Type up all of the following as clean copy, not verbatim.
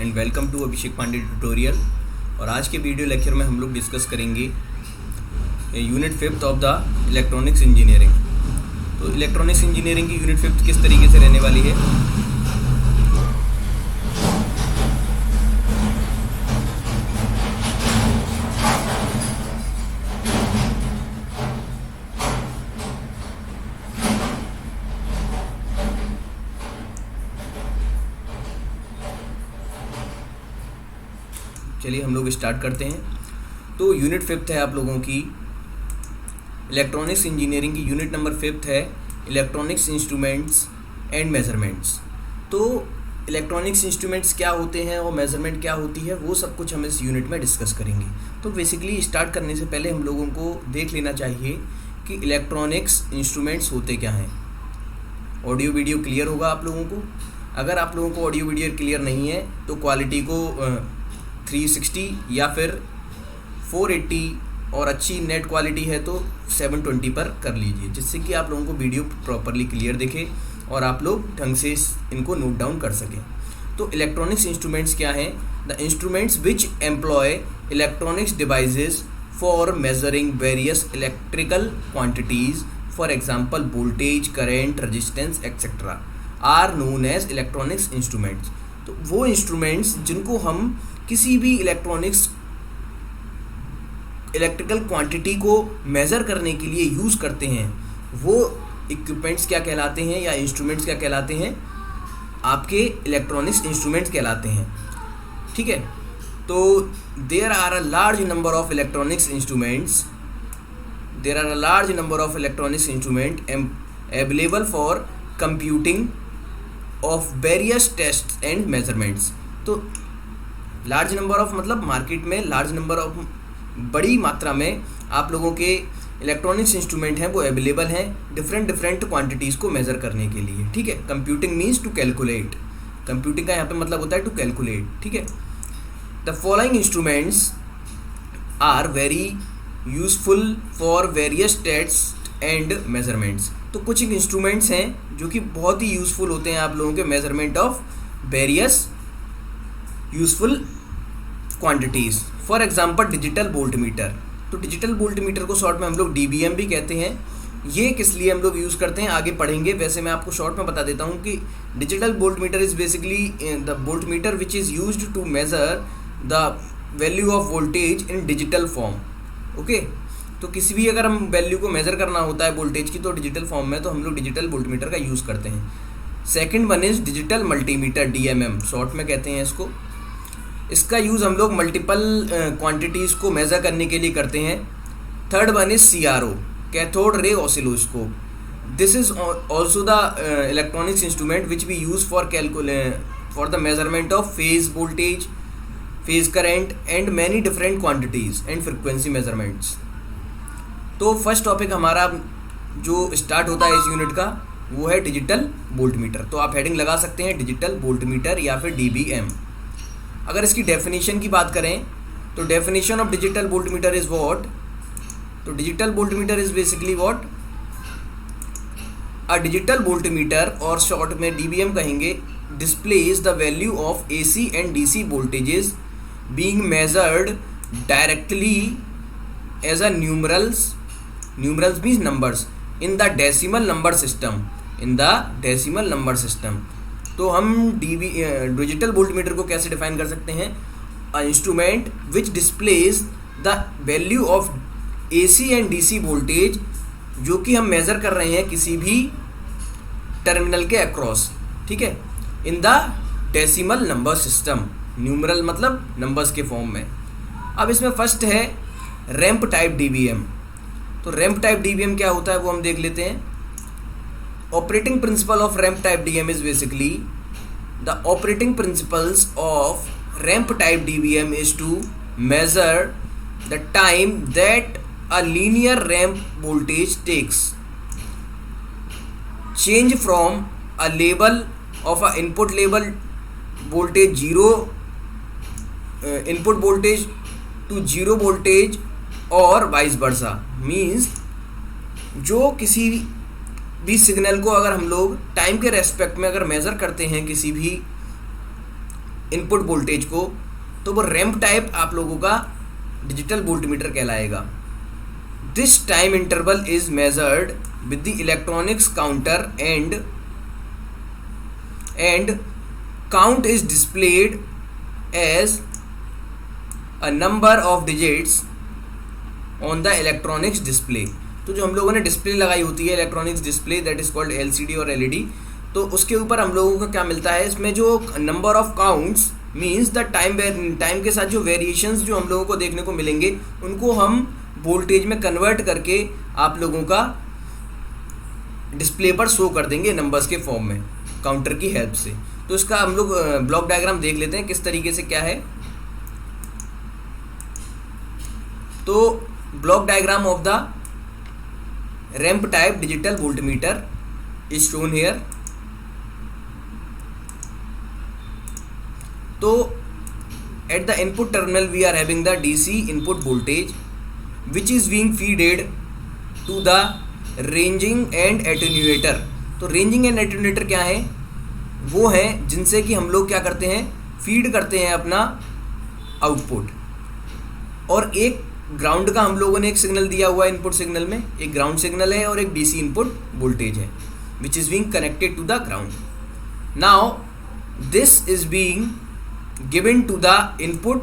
And welcome to Abhishek Pandey tutorial. और आज के वीडियो लेक्चर में हम लोग डिस्कस करेंगे unit 5th of the electronics engineering. तो इलेक्ट्रॉनिक्स इंजीनियरिंग की यूनिट 5th किस तरीके से रहने वाली है। चलिए हम लोग स्टार्ट करते हैं। तो यूनिट 5th है आप लोगों की इलेक्ट्रॉनिक्स इंजीनियरिंग की। यूनिट नंबर 5th है इलेक्ट्रॉनिक्स इंस्ट्रूमेंट्स एंड मेजरमेंट्स। तो इलेक्ट्रॉनिक्स इंस्ट्रूमेंट्स क्या होते हैं और मेजरमेंट क्या होती है, वो सब कुछ हम इस यूनिट में डिस्कस करेंगे। तो बेसिकली स्टार्ट करने से पहले हम लोगों को देख लेना चाहिए कि इलेक्ट्रॉनिक्स इंस्ट्रूमेंट्स होते क्या हैं। ऑडियो वीडियो क्लियर होगा आप लोगों को। अगर आप लोगों को ऑडियो वीडियो क्लियर नहीं है तो क्वालिटी को 360 या फिर 480 और अच्छी नेट क्वालिटी है तो 720 पर कर लीजिए, जिससे कि आप लोगों को वीडियो प्रॉपरली क्लियर दिखे और आप लोग ढंग से इनको नोट डाउन कर सकें। तो इलेक्ट्रॉनिक्स इंस्ट्रूमेंट्स क्या हैं? The instruments which employ electronics devices for measuring various electrical quantities, for example voltage, current, resistance etcetera, are known as electronics instruments. तो वो इंस्ट्रूमेंट्स जिनको हम किसी भी इलेक्ट्रिकल क्वांटिटी को मेज़र करने के लिए यूज़ करते हैं, वो इक्विपमेंट्स क्या कहलाते हैं या इंस्ट्रूमेंट्स क्या कहलाते हैं? आपके इलेक्ट्रॉनिक्स इंस्ट्रूमेंट्स कहलाते हैं। ठीक है। तो there are a large number of electronics instruments available for computing of various test and measurements. तो लार्ज नंबर ऑफ मतलब मार्केट में लार्ज नंबर ऑफ बड़ी मात्रा में आप लोगों के इलेक्ट्रॉनिक्स इंस्ट्रूमेंट हैं वो अवेलेबल हैं डिफरेंट क्वांटिटीज़ को मेज़र करने के लिए। ठीक है। Computing means to calculate. Computing का यहाँ पे मतलब होता है टू कैलकुलेट। ठीक है। The following instruments are very useful for various test and measurements. तो कुछ इंस्ट्रूमेंट्स हैं जो कि बहुत ही यूज़फुल होते हैं आप लोगों के measurement of various useful quantities. For example digital volt metre. तो डिजिटल वोल्ट मीटर को शॉर्ट में हम लोग DVM भी कहते हैं। ये किस लिए हम लोग यूज़ करते हैं आगे पढ़ेंगे। वैसे मैं आपको शॉर्ट में बता देता हूँ कि digital volt meter is basically the volt meter which is used to measure the value of voltage in digital form. Okay. तो किसी भी अगर हम वैल्यू को मेज़र करना होता है वोल्टेज की तो डिजिटल फॉर्म में, तो हम लोग डिजिटल वोल्ट मीटर का यूज़ करते हैं। Second one is digital multimeter, DMM short में कहते हैं इसको। इसका यूज़ हम लोग मल्टीपल क्वांटिटीज़ को मेज़र करने के लिए करते हैं। Third one is CRO, cathode ray oscilloscope. This is also the electronics instrument which we use for the measurement of phase voltage, phase current and many different quantities and frequency measurements. तो first topic हमारा जो start होता है इस unit का वो है digital volt metre. तो आप हेडिंग लगा सकते हैं डिजिटल वोल्ट मीटर या फिर DVM। अगर इसकी डेफिनेशन की बात करें तो definition of digital volt meter is what? तो digital volt meter is basically what? A digital volt meter और शॉर्ट में DVM कहेंगे, displays the value of AC and DC voltages being measured directly as a numerals means numbers in the decimal number system. तो हम digital volt metre को कैसे define कर सकते हैं? A instrument which displays the value of AC and DC voltage जो कि हम मेज़र कर रहे हैं किसी भी टर्मिनल के अक्रॉस। ठीक है। इन the decimal number system, numeral मतलब नंबर्स के फॉर्म में। अब इसमें फर्स्ट है रैंप टाइप DVM। तो रैंप टाइप DVM क्या होता है वो हम देख लेते हैं। Operating principle of ramp type DVM is basically the operating principles of ramp type DVM is to measure the time that a linear ramp voltage takes change from a level of a input level voltage input voltage to zero voltage और vice versa. Means जो किसी भी signal को अगर हम लोग time के respect में अगर मेज़र करते हैं किसी भी इनपुट वोल्टेज को, तो वो रैंप टाइप आप लोगों का डिजिटल वोल्टमीटर कहलाएगा। This time interval is measured with the electronics counter and count is displayed as a number of digits on the electronics display. तो जो हम लोगों ने डिस्प्ले लगाई होती है electronics display, that is called LCD और एलईडी, तो उसके ऊपर हम लोगों को क्या मिलता है, इसमें जो number of counts means the time के साथ जो वेरिएशंस जो हम लोगों को देखने को मिलेंगे उनको हम वोल्टेज में कन्वर्ट करके आप लोगों का डिस्प्ले पर शो कर देंगे नंबर्स के फॉर्म में काउंटर की हेल्प से। तो इसका हम लोग ब्लॉक डायग्राम देख लेते हैं किस तरीके से क्या है। तो block diagram of the ramp type digital voltmeter is shown here. तो at the input terminal we are having the DC input voltage which is being feeded to the ranging and attenuator। तो ranging and attenuator क्या है, वो है जिनसे कि हम लोग क्या करते हैं, फीड करते हैं अपना आउटपुट। और एक ग्राउंड का हम लोगों ने एक सिग्नल दिया हुआ है इनपुट सिग्नल में, एक ग्राउंड सिग्नल है और एक DC इनपुट वोल्टेज है which is being connected to the ground. Now this is being given to the input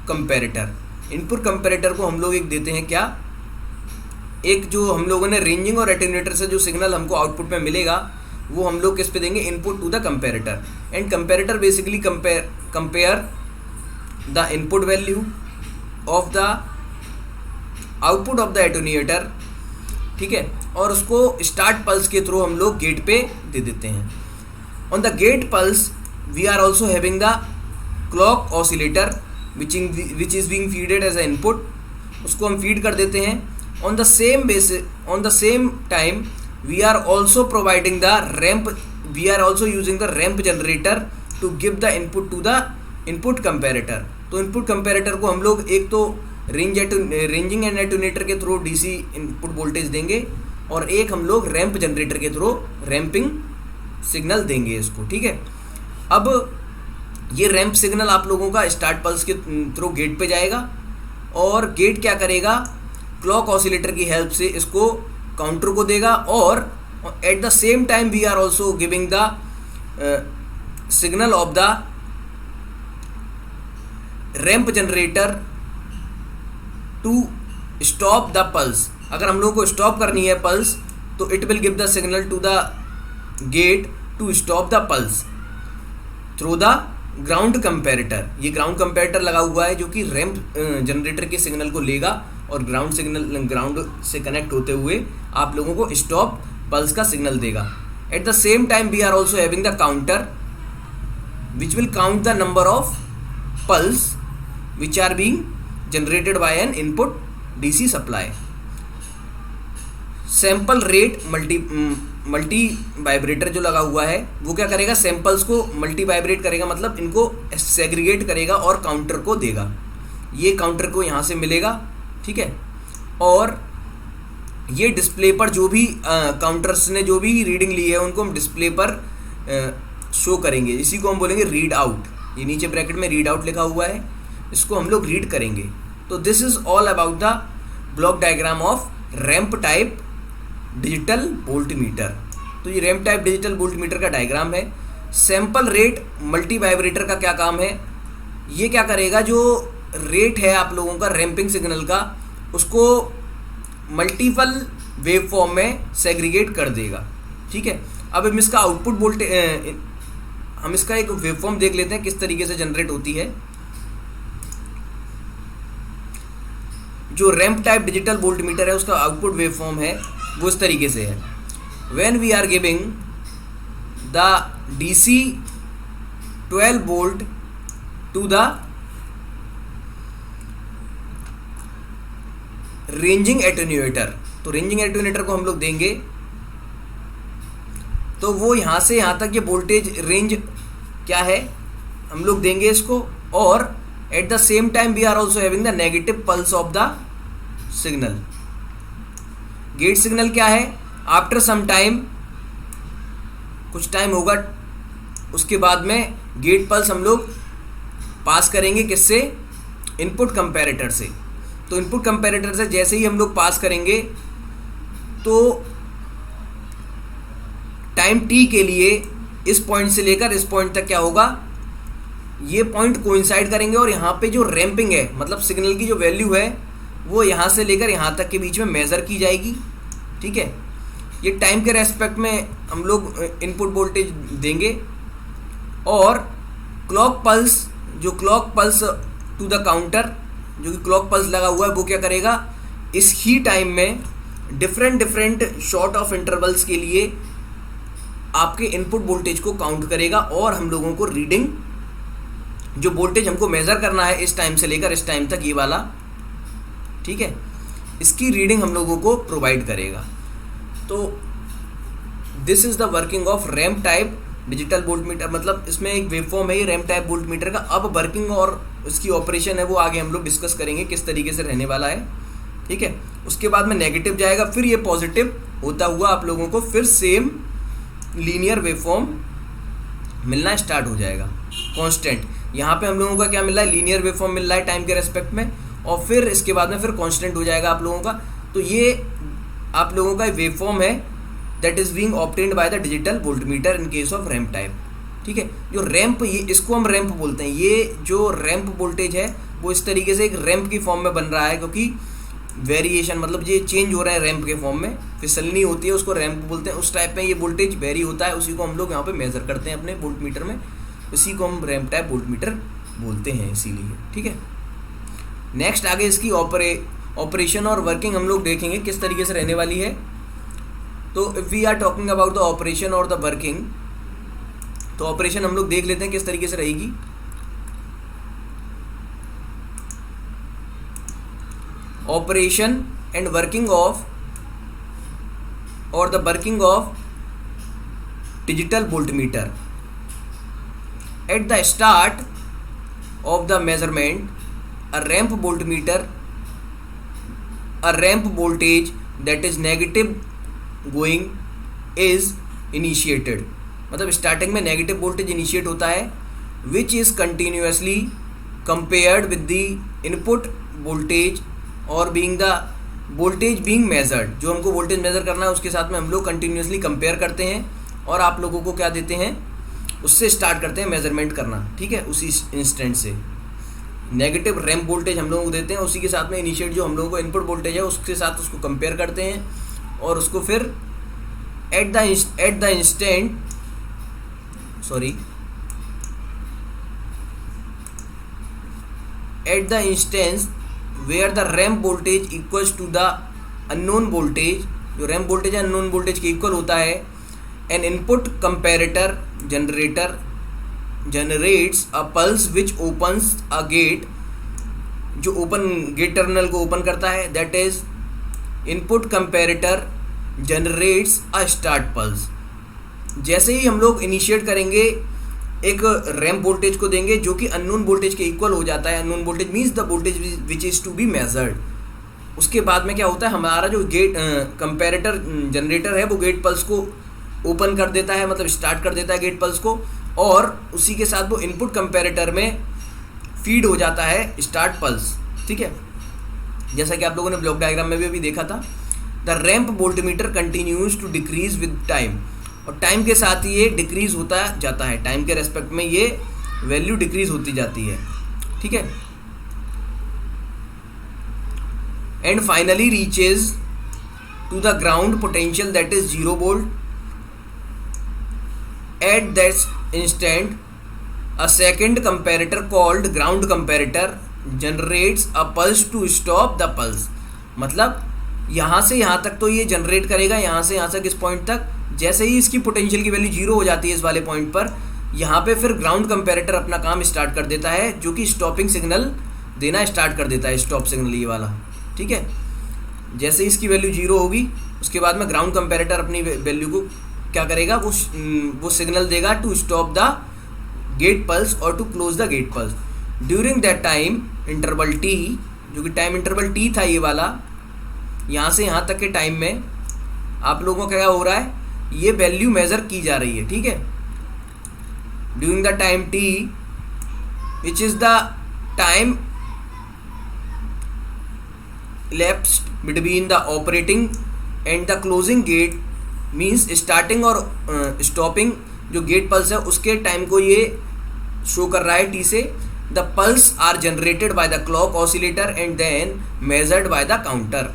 comparator. Input comparator को हम लोग एक देते हैं क्या, एक जो हम लोगों ने रेंजिंग और एटेन्यूएटर से जो सिग्नल हमको आउटपुट में मिलेगा वो हम लोग किस पे देंगे, input to the comparator. And comparator basically compare the input value of the output of the attenuator, ठीक है, और उसको स्टार्ट पल्स के थ्रू हम लोग गेट पे दे देते हैं। On the gate pulse we are also having the clock oscillator which is being feeded as a input, उसको हम फीड कर देते हैं। On the same time we are also providing the ramp, we are also using the ramp generator to give the input to the input comparator. तो input comparator को हम लोग एक तो रेंजिंग एंड एटेन्यूएटर के थ्रू डीसी इनपुट वोल्टेज देंगे और एक हम लोग रैंप जनरेटर के थ्रू रैंपिंग सिग्नल देंगे इसको, ठीक है। अब ये रैंप सिग्नल आप लोगों का स्टार्ट पल्स के थ्रू गेट पे जाएगा और गेट क्या करेगा, क्लॉक ऑसिलेटर की हेल्प से इसको काउंटर को देगा और at the same time we are also giving the signal of the ramp generator to stop the pulse. अगर हम लोगों को स्टॉप करनी है पल्स तो it will give the signal to the gate to stop the pulse through the ground comparator. ये ground comparator लगा हुआ है जो कि रैंप जनरेटर के सिग्नल को लेगा और ग्राउंड से कनेक्ट होते हुए आप लोगों को स्टॉप पल्स का सिग्नल देगा। At the same time we are also having the counter which will count the number of pulse which are being generated by an input DC supply. Sample rate multi vibrator जो लगा हुआ है वो क्या करेगा, samples को multi vibrate करेगा, मतलब इनको सेग्रीगेट करेगा और काउंटर को देगा। ये काउंटर को यहाँ से मिलेगा, ठीक है, और ये डिस्प्ले पर जो भी काउंटर्स ने जो भी रीडिंग ली है उनको हम डिस्प्ले पर शो करेंगे। इसी को हम बोलेंगे रीड आउट। ये नीचे ब्रैकेट में रीड आउट लिखा हुआ है, इसको हम लोग रीड करेंगे। तो this is all about the block diagram off ramp type digital voltmeter. तो ये रैंप टाइप डिजिटल वोल्टमीटर का डायग्राम है। सैंपल रेट मल्टी वाइब्रेटर का क्या काम है, ये क्या करेगा, जो रेट है आप लोगों का रैंपिंग सिग्नल का उसको मल्टीपल वेव फॉर्म में सेग्रीगेट कर देगा, ठीक है। अब हम इसका आउटपुट वोल्टेज, हम इसका एक वेव फॉर्म देख लेते हैं किस तरीके से जनरेट होती है। जो रैंप टाइप डिजिटल वोल्टमीटर है उसका आउटपुट वेव फॉर्म है वो इस तरीके से है। When we are giving the DC 12 volt to the ranging attenuator, तो रेंजिंग एटेन्यूएटर को हम लोग देंगे तो वो यहाँ से यहाँ तक ये वोल्टेज रेंज क्या है हम लोग देंगे इसको, और at the same time we are also having the negative pulse of the signal. Gate signal क्या है, आफ्टर सम टाइम, कुछ टाइम होगा उसके बाद में गेट पल्स हम लोग पास करेंगे किससे, इनपुट कंपैरेटर से। तो इनपुट कंपैरेटर से जैसे ही हम लोग पास करेंगे तो टाइम टी के लिए इस पॉइंट से लेकर इस पॉइंट तक क्या होगा, ये पॉइंट कोइंसाइड करेंगे और यहाँ पे जो रैंपिंग है मतलब सिग्नल की जो वैल्यू है वो यहाँ से लेकर यहाँ तक के बीच में मेज़र की जाएगी। ठीक है, ये टाइम के रेस्पेक्ट में हम लोग इनपुट वोल्टेज देंगे। और क्लॉक पल्स, जो clock pulse to the counter, जो कि क्लॉक पल्स लगा हुआ है, वो क्या करेगा, इस ही टाइम में डिफरेंट शॉर्ट ऑफ इंटरवल्स के लिए आपके इनपुट वोल्टेज को काउंट करेगा और हम लोगों को रीडिंग, जो वोल्टेज हमको मेज़र करना है इस टाइम से लेकर इस टाइम तक, ये वाला, ठीक है, इसकी रीडिंग हम लोगों को प्रोवाइड करेगा। तो this is the working of ramp type digital voltmeter. मतलब इसमें एक वेवफॉर्म है ये रैम्प टाइप वोल्टमीटर का। अब वर्किंग और इसकी ऑपरेशन है वो आगे हम लोग डिस्कस करेंगे किस तरीके से रहने वाला है। ठीक है, उसके बाद में नेगेटिव जाएगा, फिर ये पॉजिटिव होता हुआ आप लोगों को फिर सेम लीनियर वेवफॉर्म मिलना स्टार्ट हो जाएगा कांस्टेंट। यहाँ पे हम लोगों का क्या मिल रहा है, लीनियर वेवफॉर्म मिल रहा है टाइम के रेस्पेक्ट में, और फिर इसके बाद में फिर कांस्टेंट हो जाएगा आप लोगों का। तो ये आप लोगों का वेवफॉर्म है that is being obtained by the digital voltmeter in case of ramp type. ठीक है, जो रैम्प, ये इसको हम रैम्प बोलते हैं। ये जो रैम्प वोल्टेज है वो इस तरीके से एक रैम्प की फॉर्म में बन रहा है, क्योंकि वेरिएशन मतलब ये चेंज हो रहा है रैम्प के फॉर्म में, फिसलनी होती है, उसको रैम्प बोलते हैं। उस टाइप में ये वोल्टेज वेरी होता है, उसी को हम लोग यहाँ पे मेज़र करते हैं अपने वोल्टमीटर में, उसी को हम रैम्प टाइप वोल्टमीटर बोलते हैं इसीलिए। ठीक है, नेक्स्ट आगे इसकी ऑपरेशन और वर्किंग हम लोग देखेंगे किस तरीके से रहने वाली है। तो if we are talking about the operation और द वर्किंग, तो ऑपरेशन हम लोग देख लेते हैं किस तरीके से रहेगी। ऑपरेशन एंड वर्किंग ऑफ और the working of digital voltmeter. At the start of the measurement, a ramp voltmeter, a ramp voltage that is negative going is initiated। मतलब स्टार्टिंग में नेगेटिव वोल्टेज इनिशिएट होता है, which is continuously compared with the input voltage और being the voltage being measured. जो हमको voltage measure करना है उसके साथ में हम लोग कंटिन्यूसली कंपेयर करते हैं और आप लोगों को क्या देते हैं, उससे स्टार्ट करते हैं मेजरमेंट करना। ठीक है, उसी इंस्टेंट से नेगेटिव रैम्प वोल्टेज हम लोगों को देते हैं, उसी के साथ में इनिशिएट जो हम लोगों को इनपुट वोल्टेज है उसके साथ उसको कंपेयर करते हैं और उसको फिर at the instant at the instance where the ramp voltage equals to the unknown voltage. जो रैम्प वोल्टेज है अननोन वोल्टेज के इक्वल होता है। An input comparator generator generates a pulse which opens a gate, जो open gate terminal को open करता है, that is input comparator generates a start pulse. जैसे ही हम लोग इनिशिएट करेंगे एक रैम्प वोल्टेज को देंगे जो कि अननोन वोल्टेज के इक्वल हो जाता है। Unknown voltage means the voltage which is to be measured. उसके बाद में क्या होता है, हमारा जो गेट कंपैरेटर जनरेटर है वो गेट पल्स को ओपन कर देता है, मतलब स्टार्ट कर देता है गेट पल्स को, और उसी के साथ वो इनपुट कंपैरेटर में फीड हो जाता है स्टार्ट पल्स। ठीक है, जैसा कि आप लोगों ने ब्लॉक डायग्राम में भी अभी देखा था। The ramp voltmeter continues to decrease with time, और टाइम के साथ ही ये डिक्रीज होता जाता है, टाइम के रेस्पेक्ट में ये वैल्यू डिक्रीज होती जाती है। ठीक है, and finally reaches to the ground potential that is 0 volt. At that instant, a second comparator called ground comparator generates a pulse to stop the pulse। मतलब यहाँ से यहाँ तक तो ये जनरेट करेगा, यहाँ से यहाँ तक इस पॉइंट तक। जैसे ही इसकी पोटेंशियल की वैल्यू 0 हो जाती है इस वाले पॉइंट पर, यहाँ पे फिर ग्राउंड कंपैरेटर अपना काम स्टार्ट कर देता है, जो कि स्टॉपिंग सिग्नल देना स्टार्ट कर देता है, स्टॉप सिग्नल ये वाला। ठीक है, जैसे ही इसकी वैल्यू 0 होगी उसके बाद में ग्राउंड कंपैरेटर अपनी वैल्यू को क्या करेगा, वो सिग्नल देगा to stop the gate pulse और to close the gate pulse. During that time interval T, जो कि टाइम इंटरवल टी था ये वाला, यहाँ से यहाँ तक के टाइम में आप लोगों को क्या हो रहा है, ये वैल्यू मेज़र की जा रही है। ठीक है, during the time T which is the time elapsed between the operating and the closing gate, means starting और stopping जो गेट पल्स है उसके टाइम को ये शो कर रहा है टी से. The pulse are generated by the clock oscillator and then measured by the counter.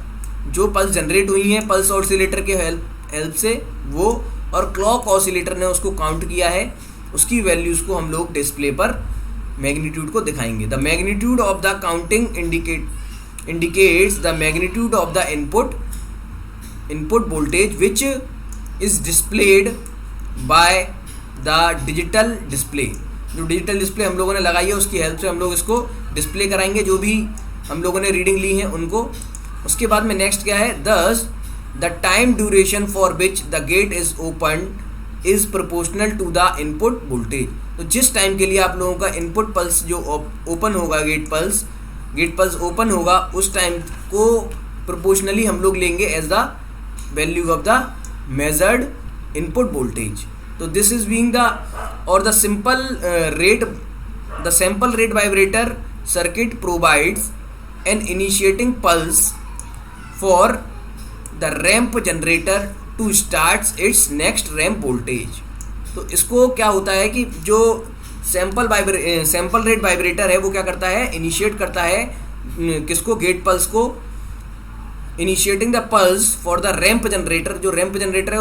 जो पल्स जनरेट हुई हैं पल्स ऑसिलेटर के हेल्प से वो, और क्लॉक ऑसिलेटर ने उसको काउंट किया है, उसकी वैल्यूज़ को हम लोग डिस्प्ले पर मैग्नीट्यूड को दिखाएंगे. The magnitude of the counting indicates the magnitude of the input voltage which is displayed by the digital display. जो डिजिटल डिस्प्ले हम लोगों ने लगाई है उसकी हेल्प से हम लोग इसको डिस्प्ले कराएंगे, जो भी हम लोगों ने रीडिंग ली है उनको. उसके बाद में नेक्स्ट क्या है, thus the time duration for which the gate is open is proportional to the input voltage. तो जिस टाइम के लिए आप लोगों का इनपुट पल्स जो ओपन होगा, गेट पल्स ओपन होगा, उस टाइम को प्रोपोर्शनली हम लोग लेंगे as the value of the measured input voltage. तो दिस इज बीइंग द और the sample rate vibrator circuit provides an initiating pulse for the ramp generator to start its next ramp voltage. तो इसको क्या होता है कि जो sample rate vibrator है वो क्या करता है, इनिशिएट करता है किसको, गेट पल्स को. Initiating the pulse for the ramp generator, जो रैंप जनरेटर है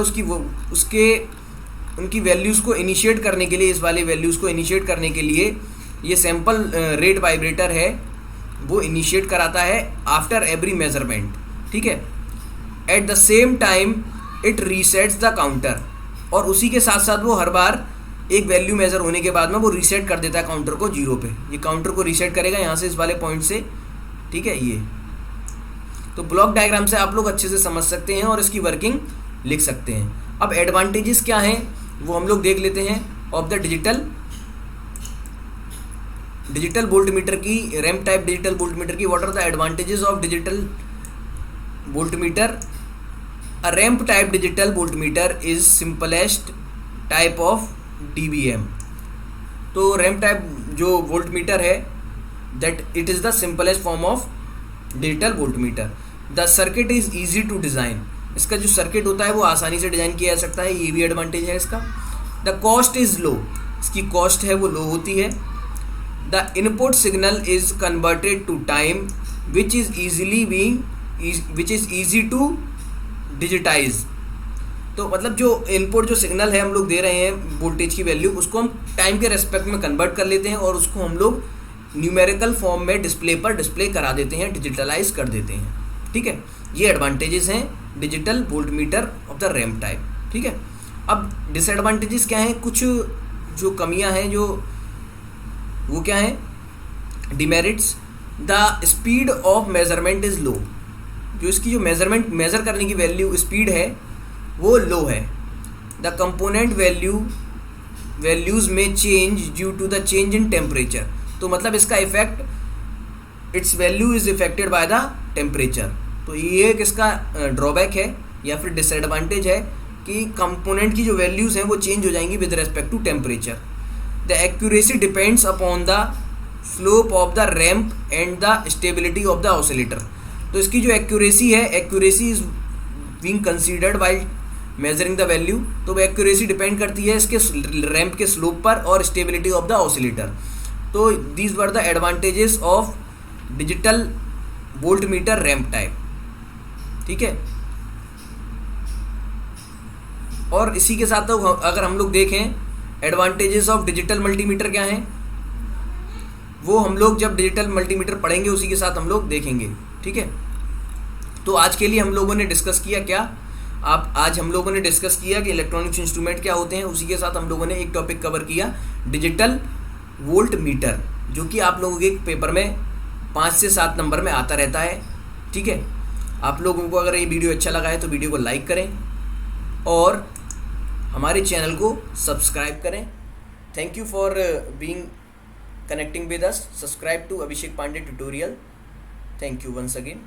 उनकी वैल्यूज़ को इनिशिएट करने के लिए, इस वाली वैल्यूज़ को इनिशिएट करने के लिए ये सैंपल रेट वाइब्रेटर है वो इनिशिएट कराता है आफ्टर एवरी मेजरमेंट. ठीक है. At the same time it resets the counter, और उसी के साथ साथ वो हर बार एक वैल्यू मेजर होने के बाद में वो रीसेट कर देता है काउंटर को 0 पे. ये काउंटर को रीसेट करेगा यहाँ से इस वाले पॉइंट से. ठीक है. ये तो ब्लॉक डायग्राम से आप लोग अच्छे से समझ सकते हैं और इसकी वर्किंग लिख सकते हैं. अब एडवांटेजेस क्या हैं वो हम लोग देख लेते हैं ऑफ द डिजिटल वोल्टमीटर की, रैंप टाइप डिजिटल वोल्टमीटर की. What are the advantages of digital voltmeter? A ramp type digital voltmeter is simplest type of DVM. तो रैंप टाइप जो वोल्टमीटर है that it is the simplest form of digital voltmeter. The circuit is easy to design. इसका जो circuit होता है वो आसानी से डिज़ाइन किया जा सकता है, ये भी एडवांटेज है इसका. The cost is low. इसकी कॉस्ट है वो लो होती है. The input signal is converted to time which is easy to digitize. तो मतलब जो इनपुट जो सिग्नल है हम लोग दे रहे हैं वोल्टेज की वैल्यू, उसको हम टाइम के रेस्पेक्ट में कन्वर्ट कर लेते हैं और उसको हम लोग न्यूमेरिकल फॉर्म में डिस्प्ले करा देते हैं, डिजिटलाइज कर देते हैं. ठीक है. ये एडवांटेजेस हैं digital voltmeter of the ramp type. ठीक है. अब डिसएडवांटेजेस क्या हैं, कुछ जो कमियां हैं जो वो क्या है, demerits. The speed of measurement is low. जो इसकी जो मेजर करने की वैल्यू स्पीड है वो लो है. द कंपोनेंट वैल्यूज़ में change due to the change in temperature. तो मतलब इसका effect, its value is affected by the temperature. तो ये एक इसका ड्रॉबैक है या फिर डिसएडवांटेज है कि कंपोनेंट की जो वैल्यूज़ हैं वो चेंज हो जाएंगी with respect to temperature. The accuracy depends upon the slope of the ramp and the stability of the oscillator. तो इसकी जो एक्यूरेसी है, accuracy is being considered by measuring the value. तो वो एक्यूरेसी डिपेंड करती है इसके रैंप के स्लोप पर और स्टेबिलिटी ऑफ द ऑसिलेटर. तो these were the advantages of digital voltmeter ramp type. ठीक है. और इसी के साथ तो अगर हम लोग देखें एडवांटेजेस ऑफ डिजिटल मल्टीमीटर क्या हैं, वो हम लोग जब डिजिटल मल्टीमीटर पढ़ेंगे उसी के साथ हम लोग देखेंगे. ठीक है. तो आज के लिए हम लोगों ने डिस्कस किया क्या, आज हम लोगों ने डिस्कस किया कि इलेक्ट्रॉनिक्स इंस्ट्रूमेंट क्या होते हैं. उसी के साथ हम लोगों ने एक टॉपिक कवर किया डिजिटल वोल्ट मीटर, जो कि आप लोगों के पेपर में 5 से 7 नंबर में आता रहता है. ठीक है. आप लोगों को अगर ये वीडियो अच्छा लगा है तो वीडियो को लाइक करें और हमारे चैनल को सब्सक्राइब करें. Thank you for being connecting with us. Subscribe to Abhishek Pandey tutorial. Thank you once again.